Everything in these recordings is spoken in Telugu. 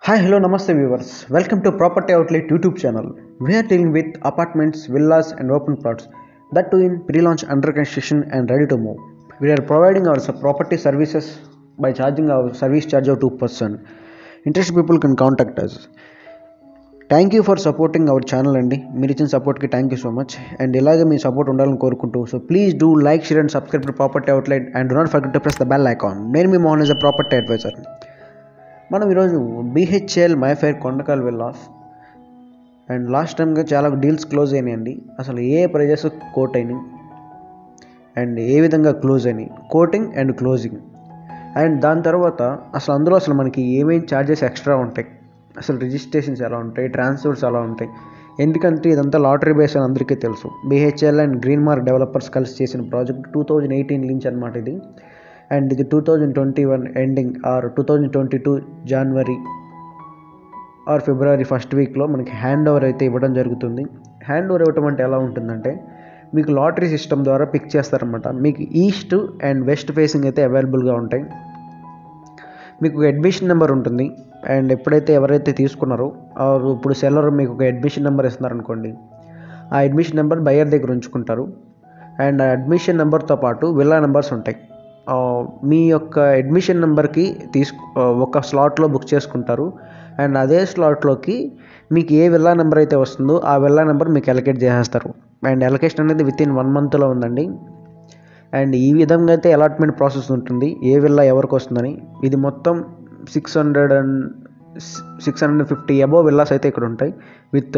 Hi, hello, namaste viewers. Welcome to Property Outlet YouTube channel. We are dealing with apartments, villas and open plots, that too in pre-launch, under construction and ready to move. We are providing our property services by charging our service charge of 2%. Interested people can contact us. Thank you for supporting our channel అండి. మీరు ఇచ్చిన సపోర్ట్కి thank you so much. And ఇలాగే మీ సపోర్ట్ ఉండాలని కోరుకుంటూ so please do like, share and subscribe to property outlet and do not forget to press the bell icon. నేను మీ Mohan is a property advisor. మనం ఈరోజు BHL Mayfair Kondakal villas and last టైంగా చాలా డీల్స్ క్లోజ్ అయినాయండి. అసలు ఏ ప్రైజెస్ కోట్ అయినాయి అండ్ ఏ విధంగా క్లోజ్ అయినాయి, కోటింగ్ అండ్ క్లోజింగ్, అండ్ దాని తర్వాత అందులో మనకి ఏమేమి ఛార్జెస్ ఎక్స్ట్రా ఉంటాయి, అసలు రిజిస్ట్రేషన్స్ ఎలా ఉంటాయి, ట్రాన్స్ఫర్స్ ఎలా ఉంటాయి. ఎందుకంటే ఇదంతా లాటరీ బేస్ అని అందరికీ తెలుసు. BHL and green mark developers కలిసి చేసిన ప్రాజెక్ట్ 2018 నుంచి అనమాట ఇది. అండ్ ఇది 2021 ఎండింగ్ ఆర్ 2022 జనవరి ఆర్ ఫిబ్రవరి ఫస్ట్ వీక్లో మనకి హ్యాండ్ ఓవర్ అయితే ఇవ్వడం జరుగుతుంది. హ్యాండ్ ఓవర్ ఇవ్వటం అంటే ఎలా ఉంటుందంటే మీకు లాటరీ సిస్టమ్ ద్వారా పిక్ చేస్తారనమాట. మీకు ఈస్ట్ అండ్ వెస్ట్ ఫేసింగ్ అయితే అవైలబుల్గా ఉంటాయి. మీకు ఒక అడ్మిషన్ నెంబర్ ఉంటుంది. అండ్ ఎప్పుడైతే ఎవరైతే తీసుకున్నారో ఇప్పుడు సెల్లర్ మీకు ఒక అడ్మిషన్ నెంబర్ ఇస్తున్నారనుకోండి, ఆ అడ్మిషన్ నెంబర్ బయర్ దగ్గర ఉంచుకుంటారు. అండ్ ఆ అడ్మిషన్ నెంబర్తో పాటు విల్లా నెంబర్స్ ఉంటాయి. మీ యొక్క అడ్మిషన్ నెంబర్కి ఒక స్లాట్లో బుక్ చేసుకుంటారు. అండ్ అదే స్లాట్లోకి మీకు ఏ విల్లా నెంబర్ అయితే వస్తుందో ఆ విల్లా నెంబర్ మీకు అలొకేట్ చేసేస్తారు. అండ్ అలొకేషన్ అనేది విత్ ఇన్ 1 మంత్లో ఉందండి. అండ్ ఈ విధంగా అయితే అలాట్మెంట్ ప్రాసెస్ ఉంటుంది, ఏ విల్లా ఎవరికి వస్తుందని. ఇది మొత్తం 650 అబోవ్ విల్లాస్ అయితే ఇక్కడ ఉంటాయి, with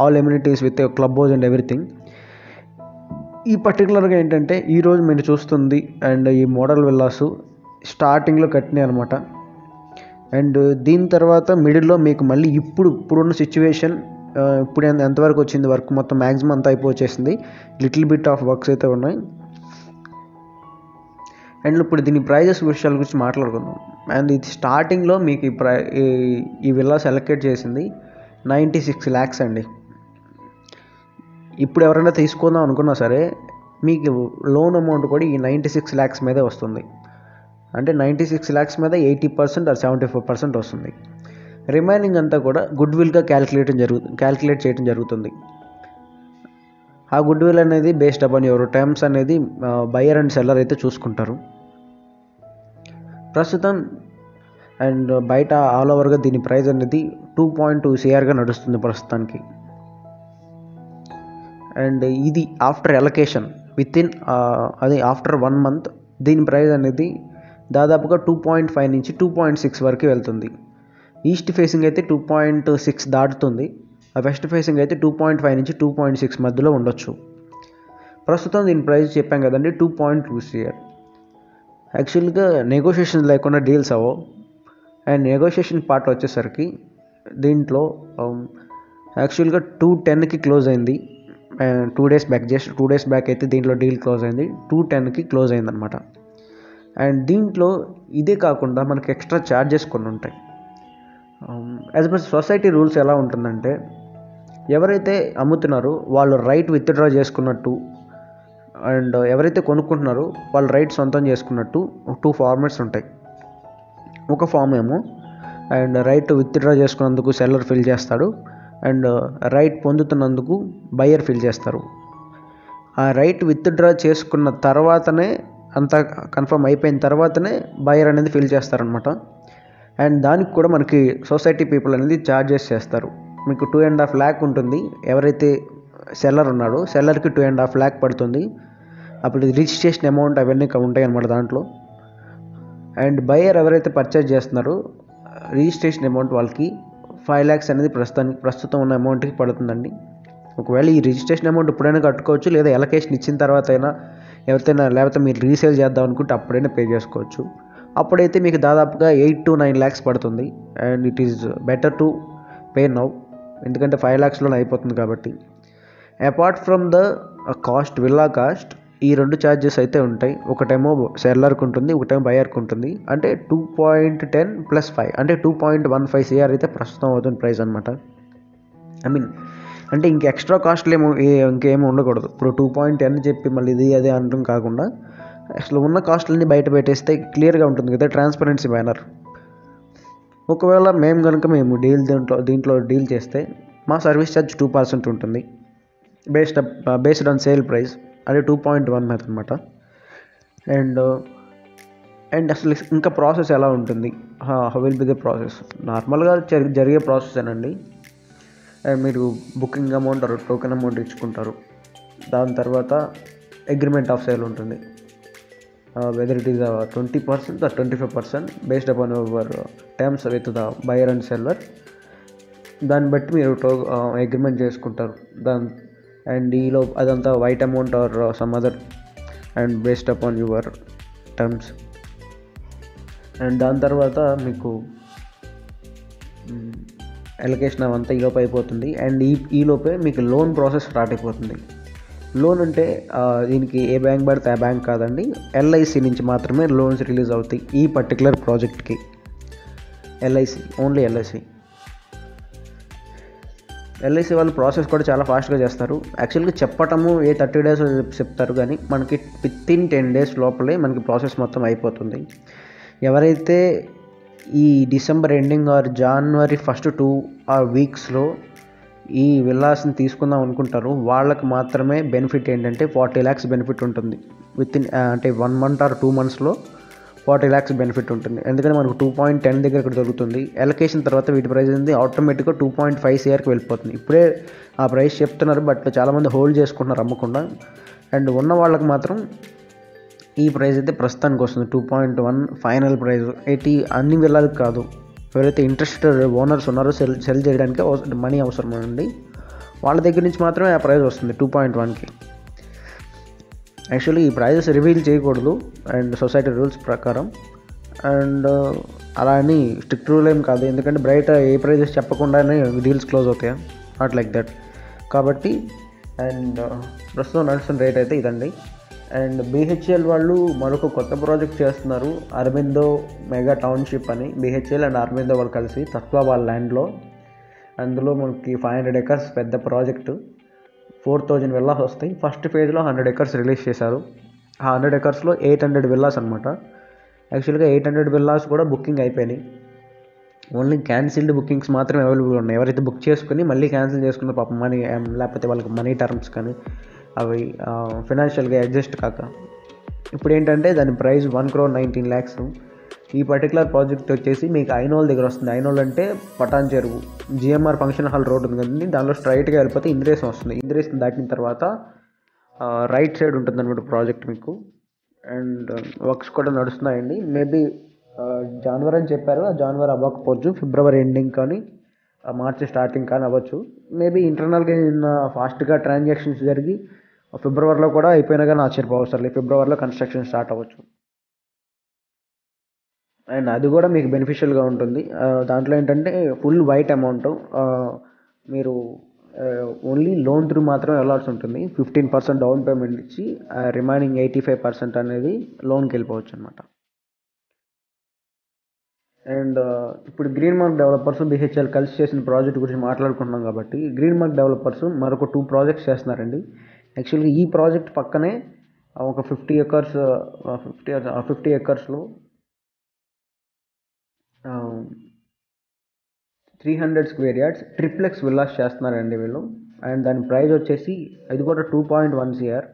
all amenities, with club house and everything. ఈ పర్టికులర్గా ఏంటంటే ఈరోజు మీరు చూస్తుంది అండ్ ఈ మోడల్ విల్లాసు స్టార్టింగ్లో కట్టినాయి అనమాట. అండ్ దీని తర్వాత మిడిల్లో మీకు మళ్ళీ ఇప్పుడున్న సిచ్యువేషన్ ఇప్పుడు ఎంతవరకు వచ్చింది, వర్క్ మొత్తం మ్యాక్సిమం అంతా అయిపోచేసింది. లిటిల్ బిట్ ఆఫ్ వర్క్స్ అయితే ఉన్నాయి. అండ్ ఇప్పుడు దీని ప్రైజెస్ విషయాల గురించి మాట్లాడుకుందాం. అండ్ ఇది స్టార్టింగ్లో మీకు ఈ విల్లాస్ అలొకేట్ చేసింది 96 lakhs అండి. ఇప్పుడు ఎవరైనా తీసుకుందాం అనుకున్నా సరే మీకు లోన్ అమౌంట్ కూడా ఈ 96 lakhs మీదే వస్తుంది. అంటే 96 lakhs మీద 80% ఆర్ 74% వస్తుంది. రిమైనింగ్ అంతా కూడా గుడ్ విల్గా క్యాల్కులేట్ చేయడం జరుగుతుంది. ఆ గుడ్ విల్ అనేది బేస్డ్ అపాన్ యువర్ టర్మ్స్ అనేది బయర్ అండ్ సెల్లర్ అయితే చూసుకుంటారు. ప్రస్తుతం అండ్ బయట ఆల్ ఓవర్గా దీని ప్రైస్ అనేది 2.2 CRగా నడుస్తుంది ప్రస్తుతానికి. అండ్ ఇది ఆఫ్టర్ అలొకేషన్ ఆఫ్టర్ 1 month దీని ప్రైస్ అనేది దాదాపుగా 2.5 నుంచి 2.6 వరకు వెళ్తుంది. ఈస్ట్ ఫేసింగ్ అయితే 2.6 దాటుతుంది. వెస్ట్ ఫేసింగ్ అయితే 2.5 నుంచి 2.6 మధ్యలో ఉండొచ్చు. ప్రస్తుతం దీని ప్రైస్ చెప్పాం కదండి 2.2 CR. యాక్చువల్గా నెగోషియేషన్ లేకుండా డీల్స్ అవ్వవు. అండ్ నెగోషియేషన్ పార్ట్ వచ్చేసరికి దీంట్లో యాక్చువల్గా 210కి క్లోజ్ అయింది. 2 days back, just 2 days back అయితే దీంట్లో డీల్ క్లోజ్ అయింది. 210కి క్లోజ్ అయిందనమాట. అండ్ దీంట్లో ఇదే కాకుండా మనకి ఎక్స్ట్రా ఛార్జెస్ కొన్ని ఉంటాయి. యాజ్ పర్ సొసైటీ రూల్స్ ఎలా ఉంటుందంటే ఎవరైతే అమ్ముతున్నారో వాళ్ళు రైట్ విత్డ్రా చేసుకున్నట్టు, అండ్ ఎవరైతే కొనుక్కుంటున్నారో వాళ్ళు రైట్ సొంతం చేసుకున్నట్టు 2 ఫార్మాట్స్ ఉంటాయి. ఒక ఫామ్ ఏమో అండ్ రైట్ విత్డ్రా చేసుకున్నందుకు సెల్లర్ ఫిల్ చేస్తాడు, అండ్ రైట్ పొందుతున్నందుకు బయర్ ఫిల్ చేస్తారు. ఆ రైట్ విత్డ్రా చేసుకున్న తర్వాతనే అంతా కన్ఫర్మ్ అయిపోయిన తర్వాతనే బయర్ అనేది ఫిల్ చేస్తారనమాట. అండ్ దానికి కూడా మనకి సొసైటీ పీపుల్ అనేది ఛార్జెస్ చేస్తారు. మీకు 2.5 lakh ఉంటుంది. ఎవరైతే సెల్లర్ ఉన్నాడో సెల్లర్కి 2.5 lakh పడుతుంది. అప్పుడు రిజిస్ట్రేషన్ అమౌంట్ అవన్నీ ఉంటాయి అన్నమాట దాంట్లో. అండ్ బయర్ ఎవరైతే పర్చేజ్ చేస్తున్నారో రిజిస్ట్రేషన్ అమౌంట్ వాళ్ళకి 5 lakhs అనేది ప్రస్తుతం ఉన్న అమౌంట్కి పడుతుందండి. ఒకవేళ ఈ రిజిస్ట్రేషన్ అమౌంట్ ఇప్పుడైనా కట్టుకోవచ్చు, లేదా ఎలకేషన్ ఇచ్చిన తర్వాత అయినా ఎవరికైనా, లేకపోతే మీరు రీసేల్ చేద్దాం అనుకుంటే అప్పుడైనా పే చేసుకోవచ్చు. అప్పుడైతే మీకు దాదాపుగా 8 to 9 lakhs పడుతుంది. And it is better to pay now, ఎందుకంటే 5 lakhsలోనే అయిపోతుంది కాబట్టి. Apart from the cost, villa cost, ఈ 2 ఛార్జెస్ అయితే ఉంటాయి. ఒకటేమో సెల్లర్కి ఉంటుంది, ఒకటేమో బయర్కి ఉంటుంది. అంటే 2.10 + 5 అంటే 2.15 CR అయితే ప్రస్తుతం అవుతుంది ప్రైస్ అనమాట. అంటే ఇంక ఎక్స్ట్రా కాస్ట్లు ఇంకేమీ ఉండకూడదు. ఇప్పుడు 2.10 చెప్పి మళ్ళీ ఇది అదే అనడం కాకుండా అసలు ఉన్న కాస్ట్లన్నీ బయట పెట్టేస్తే క్లియర్గా ఉంటుంది కదా, ట్రాన్స్పరెన్సీ బ్యానర్. ఒకవేళ మేము దీంట్లో డీల్ చేస్తే మా సర్వీస్ ఛార్జ్ 2% ఉంటుంది బేస్డ్ ఆన్ సేల్ ప్రైస్. అది 2.1 అనమాట. అండ్ అసలు ఇంకా ప్రాసెస్ ఎలా ఉంటుంది, how will be the process? నార్మల్గా జరిగే ప్రాసెసేనండి. మీరు బుకింగ్ అమౌంట్ టోకెన్ అమౌంట్ ఇచ్చుకుంటారు. దాని తర్వాత అగ్రిమెంట్ ఆఫ్ సేల్ ఉంటుంది. Whether it is 20% or 25% based upon your terms with the buyer and seller. దాన్ని బట్టి మీరు అగ్రిమెంట్ చేసుకుంటారు. అండ్ అదంతా white amount are some other and based upon your terms. And దాని తర్వాత మీకు అలొకేషన్ అవంతా ఈలోపు అయిపోతుంది. అండ్ ఈలోపే మీకు లోన్ ప్రాసెస్ స్టార్ట్ అయిపోతుంది. లోన్ అంటే దీనికి ఏ బ్యాంక్ పడితే ఆ బ్యాంక్ కాదండి, ఎల్ఐసి నుంచి మాత్రమే లోన్స్ రిలీజ్ అవుతాయి ఈ పర్టికులర్ ప్రాజెక్ట్కి. ఓన్లీ ఎల్ఐసి వాళ్ళు ప్రాసెస్ కూడా చాలా ఫాస్ట్గా చేస్తారు. యాక్చువల్గా చెప్పటము 30 days చెప్తారు, కానీ మనకి వితిన్ 10 days లోపలే మనకి ప్రాసెస్ మొత్తం అయిపోతుంది. ఎవరైతే ఈ December ending or January first 2 weeks ఈ విల్లాస్ని తీసుకుందాం అనుకుంటారు, వాళ్ళకి మాత్రమే బెనిఫిట్ ఏంటంటే 40 lakhs బెనిఫిట్ ఉంటుంది. అంటే 1 month or 2 monthsలో 40 lakhs బెనిఫిట్ ఉంటుంది. ఎందుకంటే మనకు 2.10 దగ్గర ఇక్కడ దొరుకుతుంది. అలొకేషన్ తర్వాత వీటి ప్రైస్ అనేది ఆటోమేటిక్గా 2.5 crకి వెళ్ళిపోతుంది. ఇప్పుడే ఆ ప్రైస్ చెప్తున్నారు, బట్ చాలామంది హోల్డ్ చేసుకుంటున్నారు అమ్మకుండా. అండ్ ఉన్న వాళ్ళకి మాత్రం ఈ ప్రైస్ అయితే ప్రస్తుతానికి వస్తుంది 2.1 ఫైనల్ ప్రైస్. అన్ని విల్లాలకు కాదు, ఎవరైతే ఇంట్రెస్టెడ్ ఓనర్స్ ఉన్నారో సెల్ చేయడానికి మనీ అవసరం అండి, వాళ్ళ దగ్గర నుంచి మాత్రమే ఆ ప్రైస్ వస్తుంది 2.1కి. యాక్చువల్లీ ఈ ప్రైజెస్ రివీల్ చేయకూడదు అండ్ సొసైటీ రూల్స్ ప్రకారం. అండ్ అలా అని స్ట్రిక్ట్ రూల్ ఏం కాదు, ఎందుకంటే బయట ఏ ప్రైజెస్ చెప్పకుండానే డీల్స్ క్లోజ్ అవుతాయి, నాట్ లైక్ దట్. కాబట్టి అండ్ ప్రస్తుతం నడుస్తున్న రేట్ అయితే ఇదండి. అండ్ BHEL వాళ్ళు మరొక కొత్త ప్రాజెక్ట్ చేస్తున్నారు, అరబిందో మెగా టౌన్షిప్ అని. BHEL అండ్ అరబిందో వాళ్ళు కలిసి తత్వా వాళ్ళ ల్యాండ్లో. అందులో మనకి 500 acres పెద్ద ప్రాజెక్టు, 4,000 విల్లాస్ వస్తాయి. ఫస్ట్ ఫేజ్లో 100 acres రిలీజ్ చేశారు. ఆ 100 acresలో 800 విల్లాస్ అనమాట. యాక్చువల్గా 800 విల్లాస్ కూడా బుకింగ్ అయిపోయినాయి. ఓన్లీ క్యాన్సిల్డ్ బుకింగ్స్ మాత్రమే అవైలబుల్ ఉన్నాయి. ఎవరైతే బుక్ చేసుకుని మళ్ళీ క్యాన్సిల్ చేసుకున్న పాపం మనీ, లేకపోతే వాళ్ళకి మనీ టర్మ్స్ కానీ అవి ఫైనాన్షియల్గా అడ్జస్ట్ కాక, ఇప్పుడు ఏంటంటే దాని ప్రైస్ 1,19 lakhs. ఈ పర్టికులర్ ప్రాజెక్ట్ వచ్చేసి మీకు ఐనోల్ దగ్గర వస్తుంది. ఐనోల్ అంటే పటాన్ చెరువు, GMR ఫంక్షన్ హాల్ రోడ్ ఉంది కదండి, దానిలో స్ట్రైట్గా వెళ్ళిపోతే ఇంద్రేసం వస్తుంది. ఇంద్రేసం దాటిన తర్వాత రైట్ సైడ్ ఉంటుంది అనమాట ప్రాజెక్ట్ మీకు. అండ్ వర్క్స్ కూడా నడుస్తున్నాయండి. మేబీ జనవరి అని చెప్పారు, ఆ జనవరి అవ్వకపోవచ్చు, ఫిబ్రవరి ఎండింగ్ కానీ మార్చి స్టార్టింగ్ కానీ అవ్వచ్చు. మేబీ ఇంటర్నల్గా ఫాస్ట్గా ట్రాన్సాక్షన్స్ జరిగి ఫిబ్రవరిలో కూడా అయిపోయినా కానీ ఆశ్చర్యపోవసరం లేదు. ఫిబ్రవరిలో కన్స్ట్రక్షన్ స్టార్ట్ అవ్వచ్చు. అండ్ అది కూడా మీకు బెనిఫిషియల్గా ఉంటుంది. దాంట్లో ఏంటంటే ఫుల్ వైట్ అమౌంట్ మీరు ఓన్లీ లోన్ త్రూ మాత్రమే వెళ్ళాల్సి ఉంటుంది. 15% డౌన్ పేమెంట్ ఇచ్చి రిమైనింగ్ 85% అనేది లోన్కి వెళ్ళిపోవచ్చు అనమాట. అండ్ ఇప్పుడు గ్రీన్ మార్క్ డెవలపర్స్ BHEL కలిసి చేసిన ప్రాజెక్ట్ గురించి మాట్లాడుకుంటున్నాం కాబట్టి, గ్రీన్ మార్క్ డెవలపర్స్ మరొక 2 ప్రాజెక్ట్స్ చేస్తున్నారండి. యాక్చువల్గా ఈ ప్రాజెక్ట్ పక్కనే ఒక 50 acresలో 300 square yards ట్రిప్లెక్స్ విల్లాస్ చేస్తున్నారండి వీళ్ళు. అండ్ దాని ప్రైస్ వచ్చేసి అది కూడా 2.1 crore.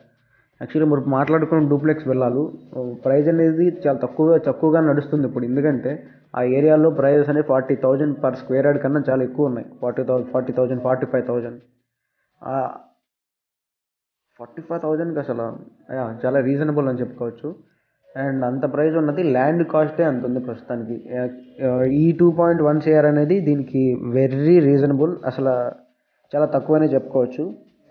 యాక్చువల్లీ మీరు మాట్లాడుకున్న డూప్లెక్స్ విల్లాలు ప్రైస్ అనేది చాలా తక్కువగా నడుస్తుంది ఇప్పుడు. ఎందుకంటే ఆ ఏరియాలో ప్రైజెస్ అనేవి 40,000 per square yard కన్నా చాలా ఎక్కువ ఉన్నాయి. 40,000, 45,000. 45,000కి అసలు చాలా రీజనబుల్ అని చెప్పుకోవచ్చు. అండ్ అంత ప్రైస్ ఉన్నది, ల్యాండ్ కాస్టే అంత ఉంది ప్రస్తుతానికి. ఈ 2.1 crore అనేది దీనికి వెరీ రీజనబుల్, అసలు చాలా తక్కువనే చెప్పుకోవచ్చు.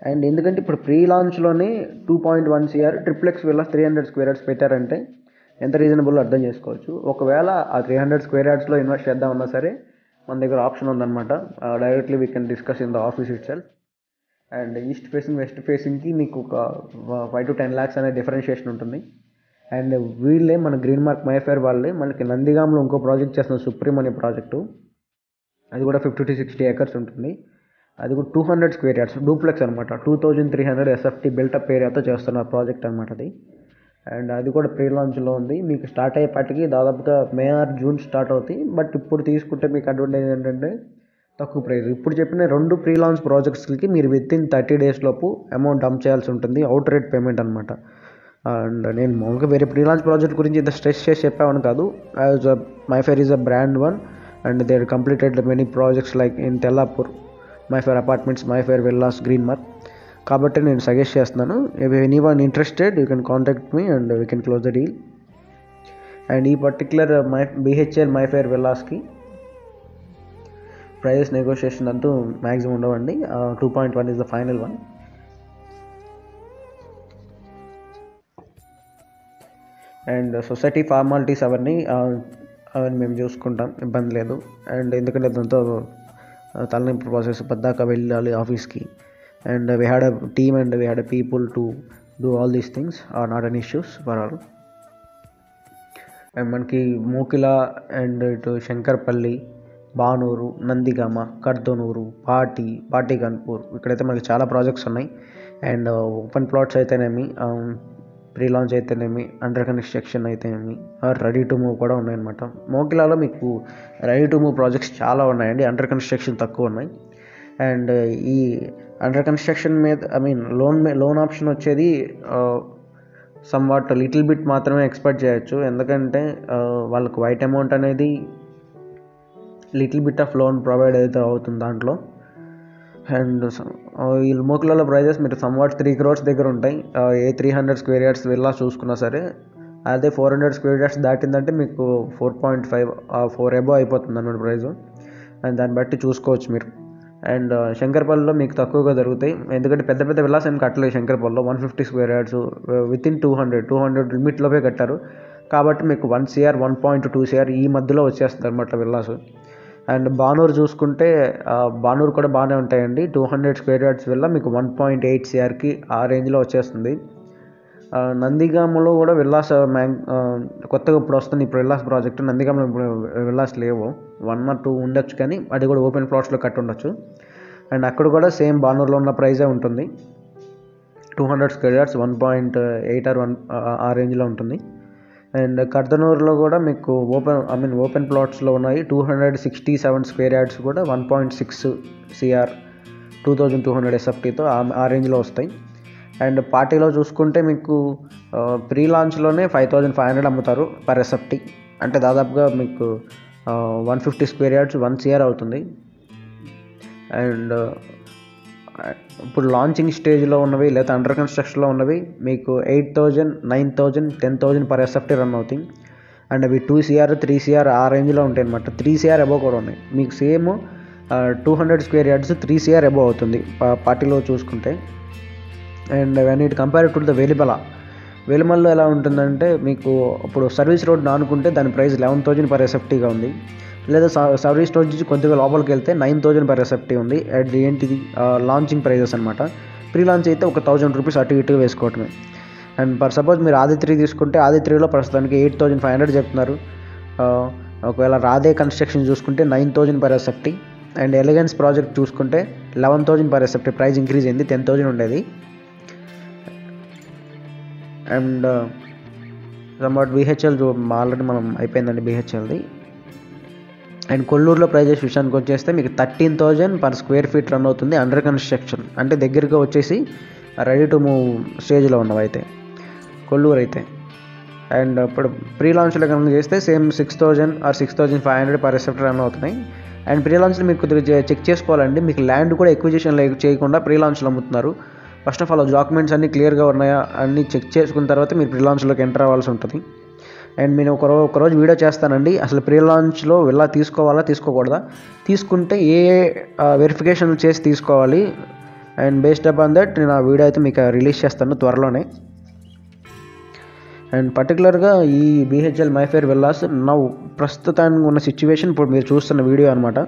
అండ్ ఎందుకంటే ఇప్పుడు ప్రీ లాంచ్లోనే 2.1 crore triplex villa 300 square yards పెట్టారంటే ఎంత రీజనబుల్ అర్థం చేసుకోవచ్చు. ఒకవేళ ఆ 300 square yardsలో ఇన్వెస్ట్ చేద్దామన్నా సరే మన దగ్గర ఆప్షన్ ఉందన్నమాట. Directly we can discuss in the office itself. And east facing west ఫేసింగ్కి మీకు ఒక 5 to 10 lakhs అనే డిఫరెన్షియేషన్ ఉంటుంది. అండ్ వీళ్ళే మన గ్రీన్ మార్క్ మైఫేర్ వాళ్ళే మనకి నందిగాంలో ఇంకో ప్రాజెక్ట్ చేస్తున్న సుప్రీం అనే ప్రాజెక్టు. అది కూడా 50 to 60 acres ఉంటుంది. అది కూడా 200 square yards డూప్లెక్స్ అనమాట. 2,300 SFT బిల్టప్ ఏరియాతో చేస్తున్న ప్రాజెక్ట్ అనమాట అది. అండ్ అది కూడా ప్రీ లాంచ్లో ఉంది. మీకు స్టార్ట్ అయ్యేపాటికి దాదాపుగా మే ఆర్ జూన్ స్టార్ట్ అవుతాయి. బట్ ఇప్పుడు తీసుకుంటే మీకు అడ్వాంటేజ్ ఏంటంటే తక్కువ ప్రైస్. ఇప్పుడు చెప్పిన 2 ప్రీ లాంచ్ ప్రాజెక్ట్స్కి మీరు వితిన్ 30 days లోపు అమౌంట్ డంప్ చేయాల్సి ఉంటుంది. అవుట్ రేట్ పేమెంట్ అనమాట. అండ్ నేను మామూలుగా వేరే ప్రీ లాంచ్ ప్రాజెక్ట్ గురించి ఇంత స్ట్రెస్ చేసి చెప్పామని కాదు. As Mayfair is a brand one and they completed many projects like in Tellapur, Mayfair apartments, Mayfair villas, green mark. కాబట్టి నేను సజెస్ట్ చేస్తున్నాను. If anyone interested you can contact me and we can close the deal. And ఈ పర్టికులర్ BHL మైఫేర్ విల్లాస్కి ప్రైజెస్ నెగోషియేషన్ అంటూ మ్యాక్సిమం ఉండవండి. 2.1 is the final one. And society formalities అవన్నీ మేము చూసుకుంటాం, ఇబ్బంది లేదు. అండ్ ఎందుకంటే దాంతో తలనొప్పి ప్రాసెస్ పద్దాకా వెళ్ళాలి ఆఫీస్కి. And we had a team and we had a people to do all these things are not an issues for all. And మనకి మోకిల అండ్ ఇటు శంకర్పల్లి, బానూరు, నందిగామ, కర్దనూరు, పాటి కన్పూర్ ఇక్కడైతే మనకి చాలా ప్రాజెక్ట్స్ ఉన్నాయి. అండ్ ఓపెన్ ప్లాట్స్ అయితేనేమి, ప్రీ లాంచ్ అయితేనేమి, అండర్ కన్స్ట్రక్షన్ అయితేనేమి, రెడీ టు మూవ్ కూడా ఉన్నాయన్నమాట. మోకిలాలో మీకు రెడీ టు మూవ్ ప్రాజెక్ట్స్ చాలా ఉన్నాయండి, అండర్ కన్స్ట్రక్షన్ తక్కువ ఉన్నాయి. అండ్ ఈ అండర్ కన్స్ట్రక్షన్ మీద లోన్ ఆప్షన్ వచ్చేది సమ్వాట్ లిటిల్ బిట్ మాత్రమే ఎక్స్పెక్ట్ చేయొచ్చు. ఎందుకంటే వాళ్ళకు వైట్ అమౌంట్ అనేది little bit of loan provide అయితే అవుతుంది దాంట్లో. అండ్ ఈ మోకిలాలో ప్రైజెస్ మీరు సమ్వాట్ 3 crores దగ్గర ఉంటాయి. ఏ 300 square yards విల్లా చూసుకున్నా సరే. అదే 400 square yards దాటిందంటే మీకు 4.5 4 above అయిపోతుంది అన్నమాట ప్రైజు. అండ్ దాన్ని బట్టి చూసుకోవచ్చు మీరు. అండ్ శంకర్పల్లిలో మీకు తక్కువగా దొరుకుతాయి, ఎందుకంటే పెద్ద పెద్ద విల్లాస్ ఏం కట్టలేదు శంకర్పల్లిలో. 150 square yards వితిన్ 200 లిమిట్లోపే కట్టారు. కాబట్టి మీకు 1 crore 1.2 crore ఈ మధ్యలో వచ్చేస్తుంది అనమాట విల్లాస్. అండ్ బానూరు చూసుకుంటే బానూరు కూడా బాగానే ఉంటాయండి. 200 square yards విల్లా మీకు 1.8 crore ఆ రేంజ్లో వచ్చేస్తుంది. నందిగామలో కూడా విల్లాస్ కొత్తగా ఇప్పుడు వస్తుంది ఇప్పుడు విల్లాస్ ప్రాజెక్ట్. నందిగామలో ఇప్పుడు విల్లాస్ లేవు, 1 or 2 ఉండొచ్చు, కానీ అది కూడా ఓపెన్ ప్లాట్స్లో కట్టి ఉండొచ్చు. అండ్ అక్కడ కూడా సేమ్ బానూరులో ఉన్న ప్రైజే ఉంటుంది. 200 square yards 1.8 or 1 ఆ రేంజ్లో ఉంటుంది. అండ్ కర్దనూరులో కూడా మీకు ఓపెన్ ప్లాట్స్లో ఉన్నాయి 267 square yards కూడా 1.6 crore 2200 SFTతో ఆ రేంజ్లో వస్తాయి. అండ్ పార్టీలో చూసుకుంటే మీకు ప్రీ లాంచ్లోనే 5500 అమ్ముతారు పర్ SFT. అంటే దాదాపుగా మీకు 150 square yards 1 crore అవుతుంది. అండ్ ఇప్పుడు లాంచింగ్ స్టేజ్లో ఉన్నవి లేదా అండర్ కన్స్ట్రక్షన్లో ఉన్నవి మీకు 8000, 9000, 10,000 పర్ SFT రన్ అవుతాయి. అండ్ అవి 2 crore 3 crore ఆ రేంజ్లో ఉంటాయి అనమాట. 3 crore అబోవ్ కూడా ఉన్నాయి. మీకు same 200 square yards 3 crore above అవుతుంది పార్టీలో చూసుకుంటే. And when it compare to the వెలిమల్లో ఎలా ఉంటుందంటే మీకు ఇప్పుడు సర్వీస్ రోడ్ ఆనుకుంటే దాని ప్రైస్ 11,000 పర్ SFTగా ఉంది. లేదా సర్వీస్ రోడ్ నుంచి కొద్దిగా లోపలికి వెళ్తే 9,000 పర్ SFT ఉంది. అది ఏంటిది లాంచింగ్ ప్రైజెస్ అనమాట. ప్రీ లాంచ్ అయితే 1,000 రూపీస్ అటు ఇటు వేసుకోవటమే. అండ్ ఫర్ సపోజ్ మీరు ఆది3 తీసుకుంటే ఆది3లో ప్రస్తుతానికి 8,500 చెప్తున్నారు. ఒకవేళ రాధే కన్స్ట్రక్షన్ చూసుకుంటే 9,000 per SFT. And elegance project చూసుకుంటే 11,000 పర్ SFT. ప్రైస్ ఇంక్రీజ్ అయింది, 10,000 ఉండేది. అండ్ సమ్వాట్ BHL ఆల్రెడీ మనం అయిపోయిందండి BHLది. అండ్ కొల్లూరులో ప్రైజెస్ విషయానికి వచ్చేస్తే మీకు 13,000 పర్ స్క్వేర్ ఫీట్ రన్ అవుతుంది అండర్ కన్స్ట్రక్షన్. అంటే దగ్గరగా వచ్చేసి రెడీ టు మూవ్ స్టేజ్లో ఉన్నవైతే కొల్లూరు అయితే. అండ్ ఇప్పుడు ప్రీ లాంచ్లో కనుక చేస్తే same 6,000 or 6,500 per SFT run అవుతున్నాయి. అండ్ ప్రీ లాంచ్లో మీకు కొద్దిగా చెక్ చేసుకోవాలండి. మీకు ల్యాండ్ కూడా ఎక్విజిషన్ చేయకుండా ప్రీ లాంచ్లో అమ్ముతున్నారు. ఫస్ట్ ఆఫ్ ఆల్ డాక్యుమెంట్స్ అన్నీ క్లియర్గా ఉన్నాయా అన్నీ చెక్ చేసుకున్న తర్వాత మీరు ప్రీ లాంచ్లోకి ఎంటర్ అవ్వాల్సి ఉంటుంది. అండ్ నేను ఒకరోజు వీడియో చేస్తానండి, అసలు ప్రీ లాంచ్లో విల్లా తీసుకోవాలా తీసుకోకూడదా, తీసుకుంటే ఏ వెరిఫికేషన్ చేసి తీసుకోవాలి. అండ్ బేస్డ్ అపాన్ దట్ నేను ఆ వీడియో అయితే మీకు రిలీజ్ చేస్తాను త్వరలోనే. అండ్ పర్టికులర్గా ఈ BHL మైఫేర్ విల్లాస్ ప్రస్తుతానికి ఉన్న సిచ్యువేషన్ ఇప్పుడు మీరు చూస్తున్న వీడియో అనమాట.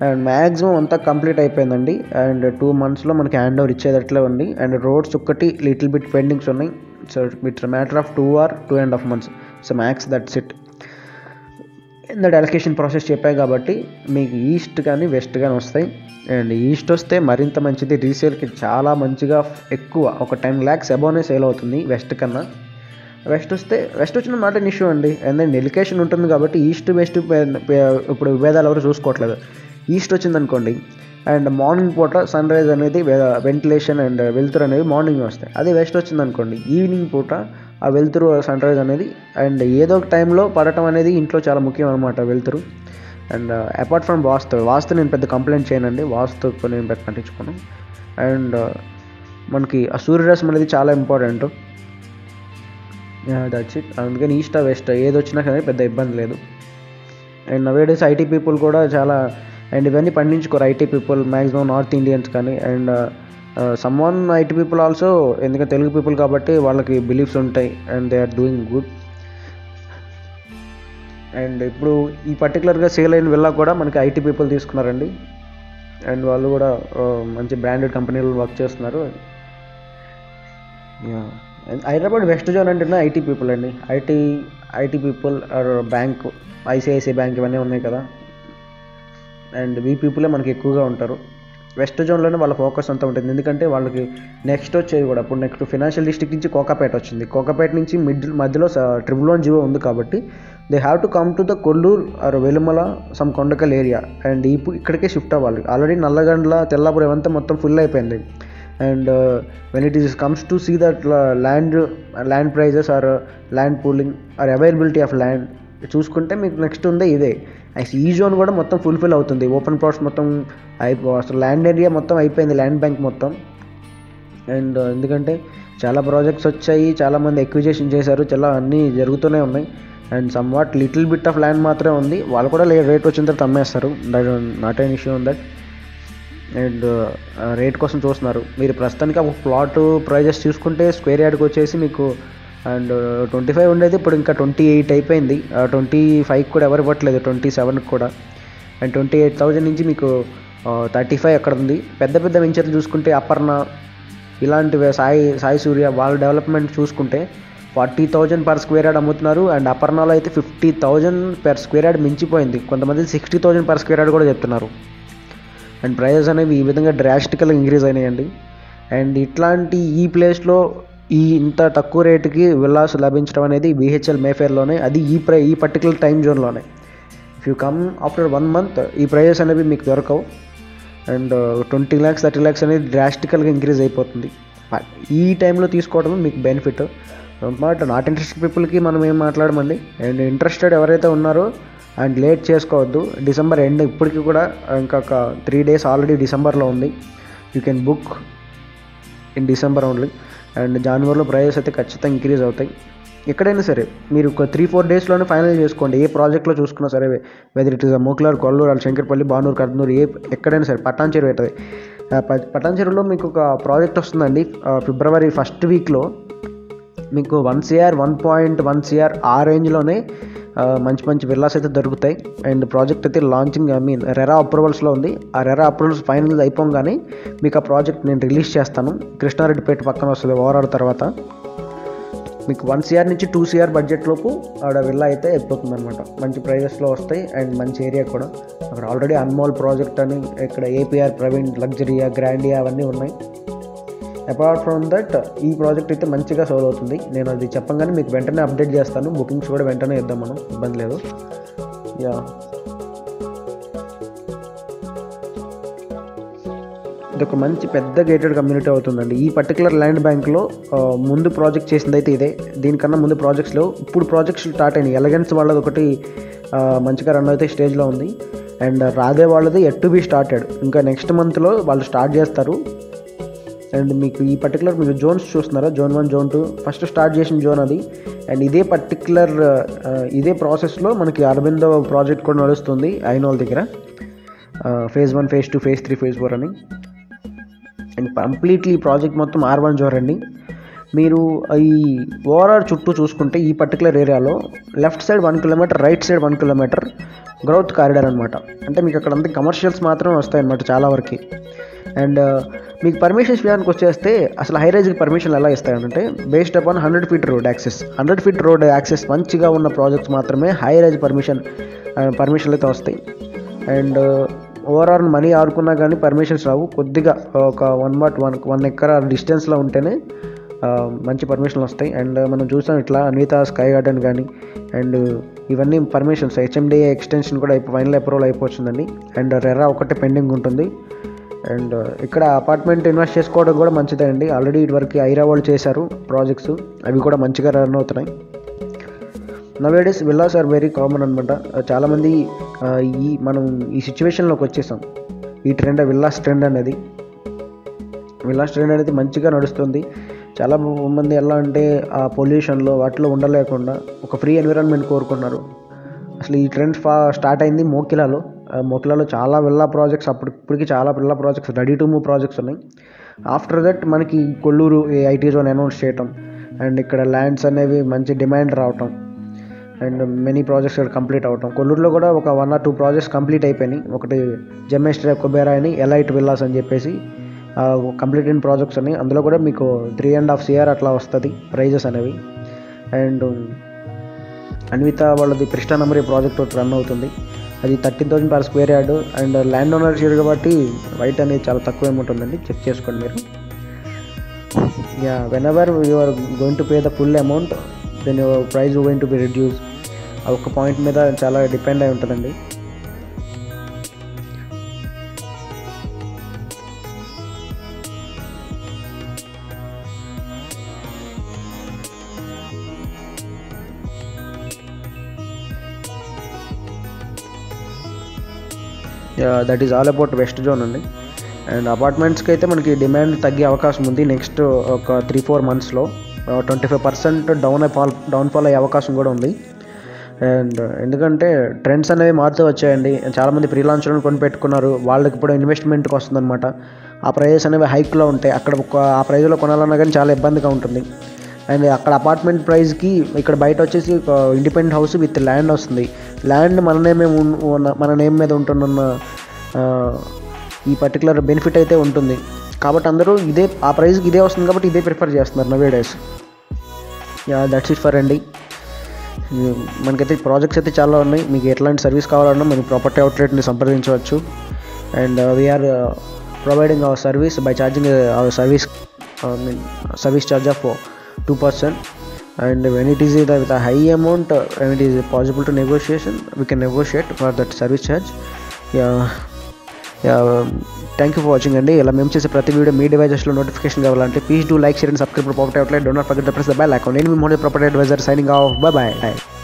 అండ్ మ్యాక్సిమం అంతా కంప్లీట్ అయిపోయిందండి. అండ్ 2 monthsలో మనకి హ్యాండ్ ఓవర్ ఇచ్చేదట్లే ఉంది. అండ్ రోడ్స్ ఒక్కటి లిటిల్ బిట్ పెండింగ్స్ ఉన్నాయి. So it's matter of 2 or 2.5 months. So max that's it. ఇందటి అలొకేషన్ ప్రాసెస్ చెప్పాయి కాబట్టి మీకు ఈస్ట్ కానీ వెస్ట్ కానీ వస్తాయి. అండ్ ఈస్ట్ వస్తే మరింత మంచిది, రీసేల్కి చాలా మంచిగా ఎక్కువ ఒక 10 lakhs అబోవ్నే సేల్ అవుతుంది వెస్ట్ కన్నా. వెస్ట్ వచ్చిన నాట్ అన్ ఇష్యూ అండి. అండ్ దెన్ ఎలికేషన్ ఉంటుంది కాబట్టి ఈస్ట్ వెస్ట్ ఇప్పుడు విభేదాలు ఎవరు చూసుకోవట్లేదు. ఈస్ట్ వచ్చిందనుకోండి అండ్ మార్నింగ్ పూట సన్ రైజ్ అనేది వెంటిలేషన్ అండ్ వెలుతురు అనేవి మార్నింగ్ వస్తాయి. అదే వెస్ట్ వచ్చిందనుకోండి ఈవినింగ్ పూట ఆ వెలుతురు సన్ రైజ్ అనేది అండ్ ఏదో ఒక టైంలో పడటం అనేది ఇంట్లో చాలా ముఖ్యం అనమాట వెలుతురు. అండ్ అపార్ట్ ఫ్రమ్ వాస్తు నేను పెద్ద కంప్లైంట్ చేయనండి, వాస్తు నేను పెద్ద పట్టించుకోను. అండ్ మనకి ఆ సూర్యరశ్మి అనేది చాలా ఇంపార్టెంట్. That's it. అందుకని ఈస్ట్ వెస్ట్ ఏది వచ్చినా కానీ పెద్ద ఇబ్బంది లేదు. అండ్ నవేడేస్ ఐటీ పీపుల్ కూడా చాలా అండ్ ఇవన్నీ పండించుకోరు IT people maximum north Indians కానీ. And someone IT people also, ఎందుకంటే తెలుగు పీపుల్ కాబట్టి వాళ్ళకి బిలీఫ్స్ ఉంటాయి and they are doing good. And ఇప్పుడు ఈ పర్టికులర్గా సేల్ అయిన విల్లా కూడా మనకి ఐటీ పీపుల్ తీసుకున్నారండి. అండ్ వాళ్ళు కూడా మంచి బ్రాండెడ్ కంపెనీలు వర్క్ చేస్తున్నారు. హైదరాబాద్ వెస్ట్ జోన్ అంటేనే ఐటీ పీపుల్ అండి. IT people or bank, ICICI bank ఇవన్నీ ఉన్నాయి కదా, అండ్ వీ పీపులే మనకి ఎక్కువగా ఉంటారు. వెస్ట్ జోన్లోనే వాళ్ళ ఫోకస్ అంతా ఉంటుంది. ఎందుకంటే వాళ్ళకి నెక్స్ట్ వచ్చేది కూడా ఇప్పుడు నెక్స్ట్ ఫినాన్షియల్ డిస్ట్రిక్ట్ నుంచి కోకాపేట వచ్చింది. కోకాపేట నుంచి మధ్యలో ట్రిపుల్ జీవో ఉంది కాబట్టి they have to come to the Kollur or Velumala some Kondakal area and ఇక్కడికే షిఫ్ట్ అవ్వాలి. ఆల్రెడీ నల్లగండ్ల తెల్లాపురం ఇవంతా మొత్తం ఫుల్ అయిపోయింది. And when it is comes to see that land prices or land pooling or availability of land చూసుకుంటే మీకు నెక్స్ట్ ఉందే ఇదే. ఈ జోన్ కూడా మొత్తం ఫుల్ఫిల్ అవుతుంది. ఓపెన్ ప్లాట్స్ మొత్తం అసలు ల్యాండ్ ఏరియా మొత్తం అయిపోయింది, ల్యాండ్ బ్యాంక్ మొత్తం. అండ్ ఎందుకంటే చాలా ప్రాజెక్ట్స్ వచ్చాయి, చాలామంది ఎక్విజేషన్ చేశారు, చాలా అన్నీ జరుగుతూనే ఉన్నాయి. And somewhat little bit of land మాత్రమే ఉంది, వాళ్ళు కూడా రేట్ వచ్చిన తర్వాత అమ్మేస్తారు. That not an issue on that. And rate కోసం చూస్తున్నారు. మీరు ప్రస్తుతానికి ఒక ప్లాట్ ప్రైజెస్ చూసుకుంటే స్క్వేర్ యార్డ్కి వచ్చేసి మీకు అండ్ 25 ఉండేది ఇప్పుడు ఇంకా 28 అయిపోయింది. 25 కూడా ఎవరు ఇవ్వట్లేదు, 27 కూడా. అండ్ 28,000 నుంచి మీకు 35 అక్కడ ఉంది. పెద్ద పెద్ద వెంచర్లు చూసుకుంటే అపర్ణ ఇలాంటివి సాయి సూర్య వాళ్ళ డెవలప్మెంట్ చూసుకుంటే 40,000 పర్ స్క్వేర్ యార్డ్ అమ్ముతున్నారు. అండ్ అపర్ణలో అయితే 50,000 పర్ స్క్వేర్ యార్డ్ మించిపోయింది. కొంతమంది 60,000 పర్ స్క్వేర్ యార్డ్ కూడా చెప్తున్నారు. అండ్ ప్రైజెస్ అనేవి ఈ విధంగా డ్రాస్టికల్గా ఇంక్రీజ్ అయినాయండి. అండ్ ఇట్లాంటి ఈ ప్లేస్లో ఇంత తక్కువ రేటుకి విల్లాస్ లభించడం అనేది బిహెచ్ఎల్ మేఫేర్లోనే, అది ఈ పర్టికులర్ టైం జోన్లోనే. If you come after 1 month ఈ ప్రైజెస్ అనేవి మీకు దొరకవు. అండ్ 20 lakhs 30 lakhs అనేది డ్రాస్టికల్గా ఇంక్రీజ్ అయిపోతుంది. ఈ టైంలో తీసుకోవడం మీకు బెనిఫిట్. బట్ నాట్ ఇంట్రెస్టెడ్ పీపుల్కి మనం ఏం మాట్లాడమండి. అండ్ ఇంట్రెస్టెడ్ ఎవరైతే ఉన్నారో అండ్ లేట్ చేసుకోవద్దు. డిసెంబర్ ఎండ్ ఇప్పటికి కూడా ఇంకొక 3 days ఆల్రెడీ డిసెంబర్లో ఉంది. You can book in December only. And జనవరిలో ప్రైజెస్ అయితే ఖచ్చితంగా ఇంక్రీజ్ అవుతాయి. ఎక్కడైనా సరే మీరు ఒక 3-4 daysలోనే ఫైనల్ చేసుకోండి. ఏ ప్రాజెక్ట్లో చూసుకున్నా సరే, whether it is Moklar, Kollur, Shankarpally, Banur, Kurnool, ఎక్కడైనా సరే. పటాన్చెరు అవుతుంది. పటాన్చెరులో మీకు ఒక ప్రాజెక్ట్ వస్తుందండి. ఫిబ్రవరి 1st weekలో మీకు 1 crore 1.1 crore ఆ రేంజ్లోనే మంచి మంచి విల్లాస్ అయితే దొరుకుతాయి. అండ్ ప్రాజెక్ట్ అయితే లాంచింగ్ రెరా అప్రూవల్స్లో ఉంది. ఆ రెరా అప్రూవల్స్ ఫైనల్ అయిపోగానే మీకు ఆ ప్రాజెక్ట్ నేను రిలీజ్ చేస్తాను. కృష్ణారెడ్డిపేట పక్కన వస్తుంది. ఓవరాల్ తర్వాత మీకు 1 crore నుంచి 2 crore బడ్జెట్ లోపు ఆడ విల్లా అయితే అయిపోతుంది అనమాట. మంచి ప్రైజెస్లో వస్తాయి అండ్ మంచి ఏరియా కూడా. అక్కడ ఆల్రెడీ అన్మోల్ ప్రాజెక్ట్ అని, ఇక్కడ ఏపీఆర్ ప్రవీణ్, లగ్జరియా, గ్రాండియా అవన్నీ ఉన్నాయి. అపార్ట్ ఫ్రమ్ దట్ ఈ ప్రాజెక్ట్ అయితే మంచిగా సోల్ అవుతుంది. నేను అది చెప్పగానే మీకు వెంటనే అప్డేట్ చేస్తాను. బుకింగ్స్ కూడా వెంటనే ఇద్దాం మనం, ఇబ్బంది లేదు. యా, ఇదొక మంచి పెద్ద గేటెడ్ కమ్యూనిటీ అవుతుందండి. ఈ పర్టికులర్ ల్యాండ్ బ్యాంక్లో ముందు ప్రాజెక్ట్ చేసింది అయితే ఇదే. దీనికన్నా ముందు ప్రాజెక్ట్స్లో ఇప్పుడు ప్రాజెక్ట్స్ స్టార్ట్ అయినాయి. ఎలగెన్స్ వాళ్ళది ఒకటి మంచిగా రన్ అయితే స్టేజ్లో ఉంది. అండ్ రాధే వాళ్ళది ఎట్ టు బీ స్టార్టెడ్. ఇంకా నెక్స్ట్ మంత్లో వాళ్ళు స్టార్ట్ చేస్తారు. అండ్ మీకు ఈ పర్టికులర్ మీరు జోన్స్ చూస్తున్నారా, Zone 1 Zone 2 ఫస్ట్ స్టార్ట్ చేసిన జోన్ అది. అండ్ ఇదే పర్టికులర్ ఇదే ప్రాసెస్లో మనకి అరవిందో ప్రాజెక్ట్ కూడా నడుస్తుంది ఐనోల్ దగ్గర. phase 1, phase 2, phase 3, phase 4 అని. అండ్ కంప్లీట్లీ ఈ ప్రాజెక్ట్ మొత్తం R1 జోన్ అండి. మీరు ఈ ఓవరాల్ చుట్టూ చూసుకుంటే ఈ పర్టికులర్ ఏరియాలో left side 1 kilometer, right side 1 kilometer growth corridor అనమాట. అంటే మీకు అక్కడ అంతా కమర్షియల్స్ మాత్రమే వస్తాయి అన్నమాట చాలా వరకు. అండ్ మీకు పర్మిషన్స్ విషయానికి వచ్చేస్తే అసలు హైరైజ్కి పర్మిషన్లు ఎలా ఇస్తాయంటే based upon 100 feet road access. 100 feet road access మంచిగా ఉన్న ప్రాజెక్ట్స్ మాత్రమే హైరైజ్ పర్మిషన్లు అయితే వస్తాయి. అండ్ ఓవరాల్ మనీ ఆడుకున్నా కానీ పర్మిషన్స్ రావు. కొద్దిగా ఒక 1 acre డిస్టెన్స్లో ఉంటేనే మంచి పర్మిషన్లు వస్తాయి. అండ్ మనం చూసాం ఇట్లా అన్విత స్కై గార్డెన్ కానీ అండ్ ఇవన్నీ పర్మిషన్స్ హెచ్ఎండిఏ ఎక్స్టెన్షన్ కూడా ఫైనల్ అప్రూవల్ అయిపోతుందండి. అండ్ రెరా ఒకటే పెండింగ్ ఉంటుంది. అండ్ ఇక్కడ అపార్ట్మెంట్ ఇన్వెస్ట్ చేసుకోవడం కూడా మంచిదే అండి. ఆల్రెడీ ఇటువరకు ఐరా వాళ్ళు చేశారు ప్రాజెక్ట్స్, అవి కూడా మంచిగా రన్ అవుతున్నాయి. Nowadays villas are very common అనమాట. చాలామంది మనం ఈ సిచ్యువేషన్లోకి వచ్చేసాం. ఈ ట్రెండ్ విల్లాస్ ట్రెండ్ అనేది మంచిగా నడుస్తుంది. చాలా మంది ఎలా అంటే ఆ పొల్యూషన్లో వాటిలో ఉండలేకుండా ఒక ఫ్రీ ఎన్విరాన్మెంట్ కోరుకున్నారు. అసలు ఈ ట్రెండ్ స్టార్ట్ అయింది మోకిలాలో చాలా విల్లా ప్రాజెక్ట్స్ ఇప్పటికి చాలా villa projects ready to move projects ఉన్నాయి. ఆఫ్టర్ దట్ మనకి కొల్లూరు ఐటీ జోన్ అనౌన్స్ చేయటం అండ్ ఇక్కడ ల్యాండ్స్ అనేవి మంచి డిమాండ్ రావటం అండ్ మెనీ ప్రాజెక్ట్స్ ఇక్కడ కంప్లీట్ అవటం. కొల్లూరులో కూడా ఒక 1 or 2 ప్రాజెక్ట్స్ కంప్లీట్ అయిపోయినాయి. ఒకటి జెమ్మెస్ట్రే కుబేరా అని ఎలైట్ విల్లాస్ అని చెప్పేసి కంప్లీట్ అయిన ప్రాజెక్ట్స్ ఉన్నాయి. అందులో కూడా మీకు 3.5 CR అట్లా వస్తుంది ప్రైజెస్ అనేవి. అండ్ అన్విత వాళ్ళది ప్రిస్టా నెంబర్ ప్రాజెక్ట్ ఒకటి రన్ అవుతుంది. అది 13,000 per square yard and land ownership కాబట్టి వైట్ అనేది చాలా తక్కువ అమౌంట్ ఉందండి, చెక్ చేసుకోండి మీరు. Whenever you are going to pay the full amount then your price going to be reduce. ఆ ఒక్క పాయింట్ మీద చాలా డిపెండ్ అయి ఉంటుందండి. That is all about west zone అండి. అండ్ అపార్ట్మెంట్స్కి అయితే మనకి డిమాండ్ తగ్గే అవకాశం ఉంది. నెక్స్ట్ ఒక 3-4 monthsలో 25% డౌన్ఫాల్ అయ్యే అవకాశం కూడా ఉంది. అండ్ ఎందుకంటే ట్రెండ్స్ అనేవి మారుతూ వచ్చాయండి. చాలామంది ప్రీ లాంచ్లను కొని పెట్టుకున్నారు, వాళ్ళకి ఇప్పుడు ఇన్వెస్ట్మెంట్కి వస్తుందన్నమాట. ఆ ప్రైజెస్ అనేవి హైక్లో ఉంటాయి. అక్కడ ఆ ప్రైజ్లో కొనాలన్నా కానీ చాలా ఇబ్బందిగా ఉంటుంది. అండ్ అక్కడ అపార్ట్మెంట్ ప్రైస్కి ఇక్కడ బయట వచ్చేసి ఒక ఇండిపెండెంట్ హౌస్ విత్ ల్యాండ్ వస్తుంది. ల్యాండ్ మన నేమ్ మీద ఉంటున్న ఈ పర్టికులర్ బెనిఫిట్ అయితే ఉంటుంది. కాబట్టి అందరూ ఆ ప్రైస్కి ఇదే వస్తుంది కాబట్టి ఇదే ప్రిఫర్ చేస్తున్నారు నవేడేస్. దట్స్ ఇట్ ఫర్ అండి. మనకైతే ప్రాజెక్ట్స్ అయితే చాలా ఉన్నాయి. మీకు ఎట్లాంటి సర్వీస్ కావాలన్నా మన ప్రాపర్టీ అవుట్లెట్ని సంప్రదించవచ్చు. And we are providing our service by charging our service charge of 2%. And when it is with a high amount, when it is possible to negotiation, we can negotiate for that service charge. Thank you for watching అండి. ఇలా మేము చేసే ప్రతి వీడియో మీ డివైజెస్లో నోటిఫికేషన్ కావాలంటే please do like, share and subscribe property outlet. Don't forget to press the bell icon. నేను మీ Modi property advisor signing off. Bye by.